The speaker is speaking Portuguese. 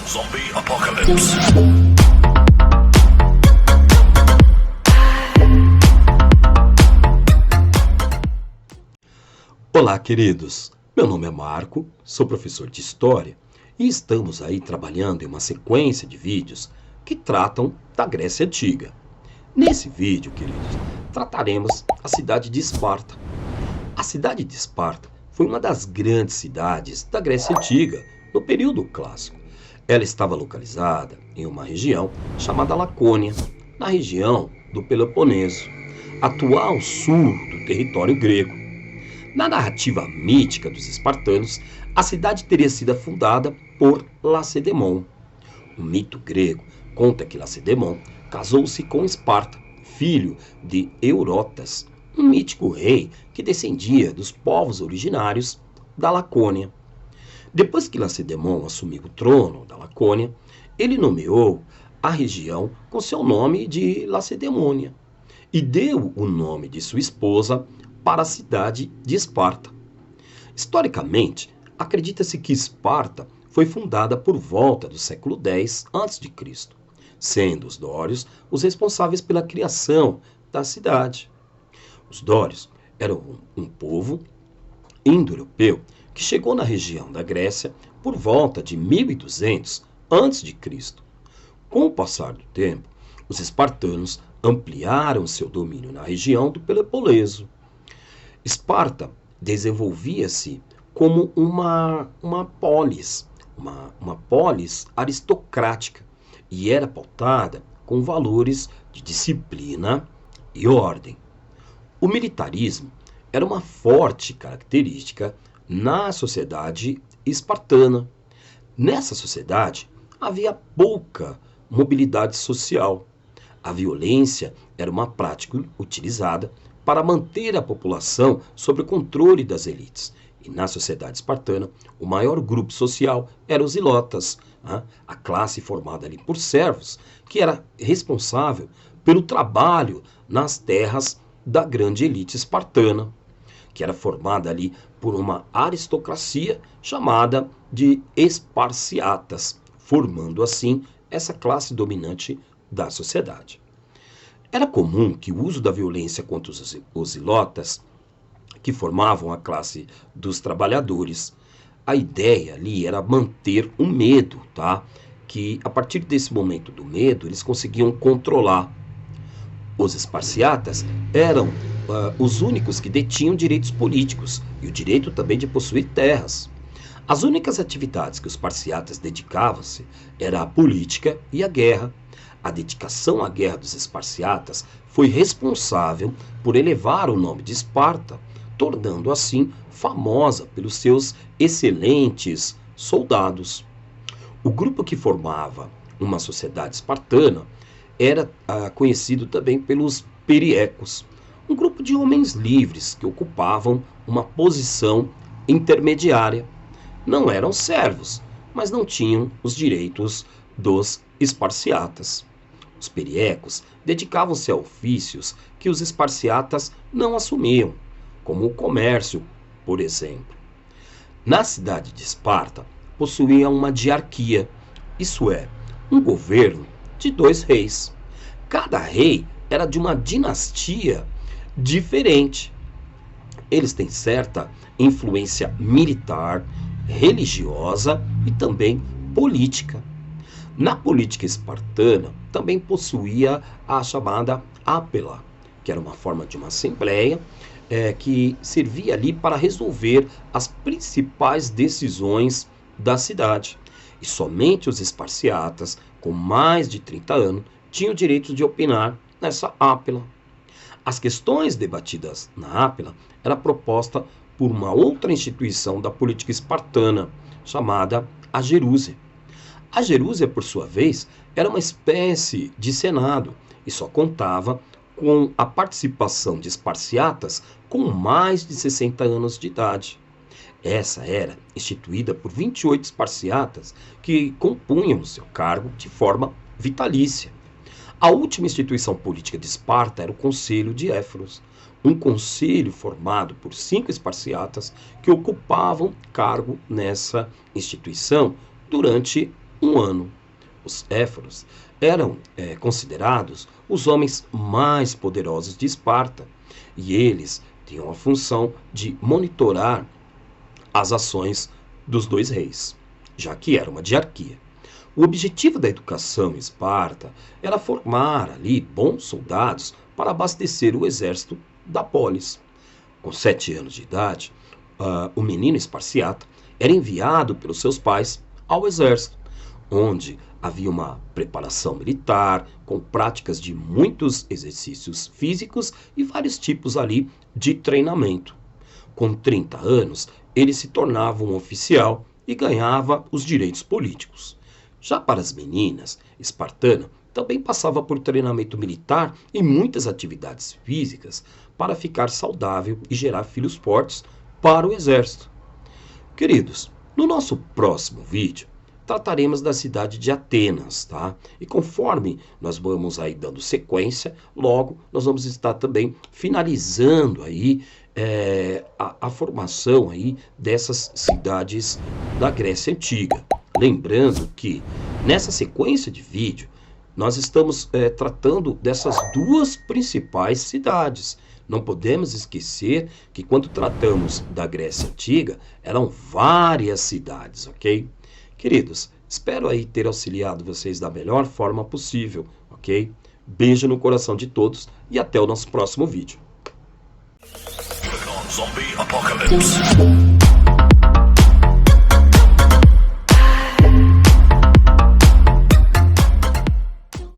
Zombie Apocalypse. Olá, queridos. Meu nome é Marco, sou professor de História e estamos aí trabalhando em uma sequência de vídeos que tratam da Grécia Antiga. Nesse vídeo, queridos, trataremos a cidade de Esparta. A cidade de Esparta foi uma das grandes cidades da Grécia Antiga, no período clássico. Ela estava localizada em uma região chamada Lacônia, na região do Peloponeso, atual sul do território grego. Na narrativa mítica dos espartanos, a cidade teria sido fundada por Lacedemon. O mito grego conta que Lacedemon casou-se com Esparta, filho de Eurotas, um mítico rei que descendia dos povos originários da Lacônia. Depois que Lacedemon assumiu o trono da Lacônia, ele nomeou a região com seu nome de Lacedemônia e deu o nome de sua esposa para a cidade de Esparta. Historicamente, acredita-se que Esparta foi fundada por volta do século X a.C., sendo os dórios os responsáveis pela criação da cidade. Os dórios eram um povo indo-europeu que chegou na região da Grécia por volta de 1200 a.C. Com o passar do tempo, os espartanos ampliaram seu domínio na região do Peloponeso. Esparta desenvolvia-se como uma polis aristocrática e era pautada com valores de disciplina e ordem. O militarismo era uma forte característica na sociedade espartana. Nessa sociedade havia pouca mobilidade social. A violência era uma prática utilizada para manter a população sob o controle das elites. E na sociedade espartana, o maior grupo social era os ilotas, a classe formada ali por servos, que era responsável pelo trabalho nas terras da grande elite espartana, que era formada ali por uma aristocracia chamada de esparciatas, formando assim essa classe dominante da sociedade. Era comum que o uso da violência contra os ilotas, que formavam a classe dos trabalhadores, a ideia ali era manter o medo, que a partir desse momento do medo eles conseguiam controlar. Os esparciatas eram os únicos que detinham direitos políticos e o direito também de possuir terras. As únicas atividades que os esparciatas dedicavam-se era a política e a guerra. A dedicação à guerra dos esparciatas foi responsável por elevar o nome de Esparta, tornando assim famosa pelos seus excelentes soldados. O grupo que formava uma sociedade espartana era conhecido também pelos periecos, um grupo de homens livres que ocupavam uma posição intermediária. Não eram servos, mas não tinham os direitos dos esparciatas. Os periecos dedicavam-se a ofícios que os esparciatas não assumiam, como o comércio, por exemplo. Na cidade de Esparta, possuía uma diarquia, isso é, um governo de 2 reis. Cada rei era de uma dinastia diferente. Eles têm certa influência militar, religiosa e também política. Na política espartana, também possuía a chamada ápela, que era uma forma de uma assembleia que servia ali para resolver as principais decisões da cidade. E somente os esparciatas, com mais de 30 anos, tinham o direito de opinar nessa ápela. As questões debatidas na ápela eram propostas por uma outra instituição da política espartana, chamada a Gerúsia. A Gerúsia, por sua vez, era uma espécie de senado e só contava com a participação de esparciatas com mais de 60 anos de idade. Essa era instituída por 28 esparciatas que compunham o seu cargo de forma vitalícia. A última instituição política de Esparta era o Conselho de Éforos, um conselho formado por 5 esparciatas que ocupavam cargo nessa instituição durante um ano. Os éforos eram considerados os homens mais poderosos de Esparta, e eles tinham a função de monitorar as ações dos dois reis, já que era uma diarquia. O objetivo da educação em Esparta era formar ali bons soldados para abastecer o exército da polis. Com 7 anos de idade, o menino Esparciata era enviado pelos seus pais ao exército, onde havia uma preparação militar, com práticas de muitos exercícios físicos e vários tipos ali de treinamento. Com 30 anos, ele se tornava um oficial e ganhava os direitos políticos. Já para as meninas, Espartana também passava por treinamento militar e muitas atividades físicas para ficar saudável e gerar filhos fortes para o exército. Queridos, no nosso próximo vídeo, trataremos da cidade de Atenas, tá? E conforme nós vamos aí dando sequência, logo nós vamos estar também finalizando aí a formação aí dessas cidades da Grécia Antiga. Lembrando que nessa sequência de vídeo, nós estamos tratando dessas duas principais cidades. Não podemos esquecer que quando tratamos da Grécia Antiga, eram várias cidades, ok? Queridos, espero aí ter auxiliado vocês da melhor forma possível, ok? Beijo no coração de todos e até o nosso próximo vídeo. Zombie Apocalypse.